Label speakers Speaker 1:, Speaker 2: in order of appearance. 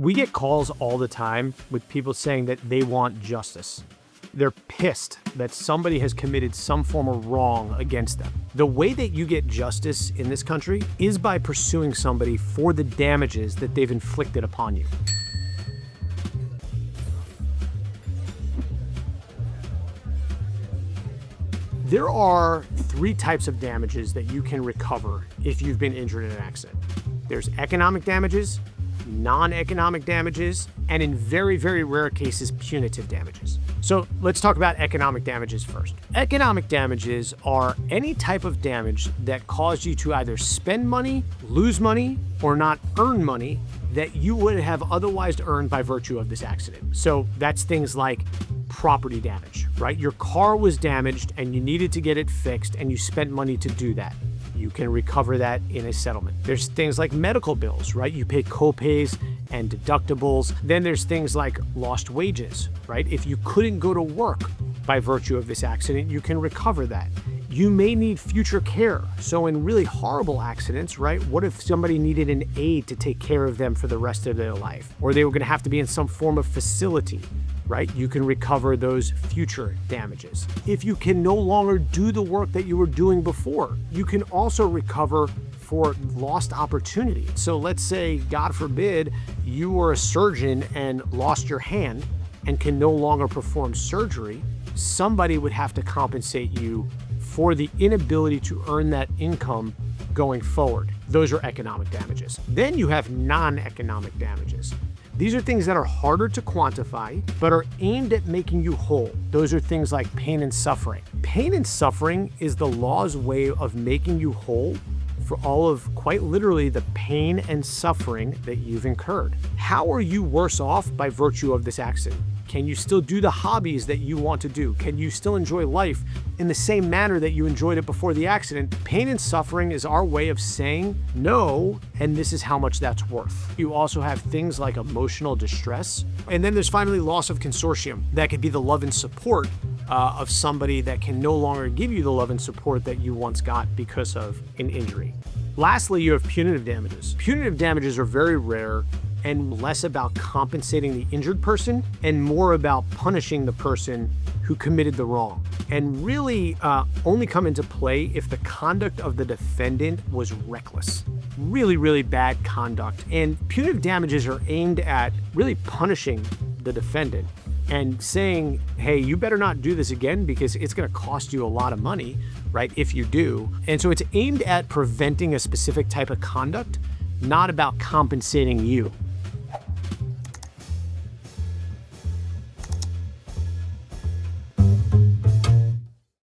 Speaker 1: We get calls all the time with people saying that they want justice. They're pissed that somebody has committed some form of wrong against them. The way that you get justice in this country is by pursuing somebody for the damages that they've inflicted upon you. There are 3 types of damages that you can recover if you've been injured in an accident. There's economic damages, non-economic damages, and in very, very rare cases, punitive damages. So let's talk about economic damages first. Economic damages are any type of damage that caused you to either spend money, lose money, or not earn money that you would have otherwise earned by virtue of this accident. So that's things like property damage, right? Your car was damaged and you needed to get it fixed and you spent money to do that. You can recover that in a settlement. There's things like medical bills, right? You pay co-pays and deductibles. Then there's things like lost wages, right? If you couldn't go to work by virtue of this accident, you can recover that. You may need future care. So in really horrible accidents, right? What if somebody needed an aide to take care of them for the rest of their life? Or they were going to have to be in some form of facility, right? You can recover those future damages. If you can no longer do the work that you were doing before, you can also recover for lost opportunity. So let's say, God forbid, you were a surgeon and lost your hand and can no longer perform surgery. Somebody would have to compensate you for the inability to earn that income going forward. Those are economic damages. Then you have non-economic damages. These are things that are harder to quantify, but are aimed at making you whole. Those are things like pain and suffering. Pain and suffering is the law's way of making you whole for all of, quite literally, the pain and suffering that you've incurred. How are you worse off by virtue of this accident? Can you still do the hobbies that you want to do? Can you still enjoy life in the same manner that you enjoyed it before the accident? Pain and suffering is our way of saying no, and this is how much that's worth. You also have things like emotional distress. And then there's finally loss of consortium. That could be the love and support of somebody that can no longer give you the love and support that you once got because of an injury. Lastly, you have punitive damages. Punitive damages are very rare and less about compensating the injured person and more about punishing the person who committed the wrong, and really only come into play if the conduct of the defendant was reckless. Really, really bad conduct. And punitive damages are aimed at really punishing the defendant and saying, hey, you better not do this again because it's going to cost you a lot of money, right, if you do. And so it's aimed at preventing a specific type of conduct, not about compensating you.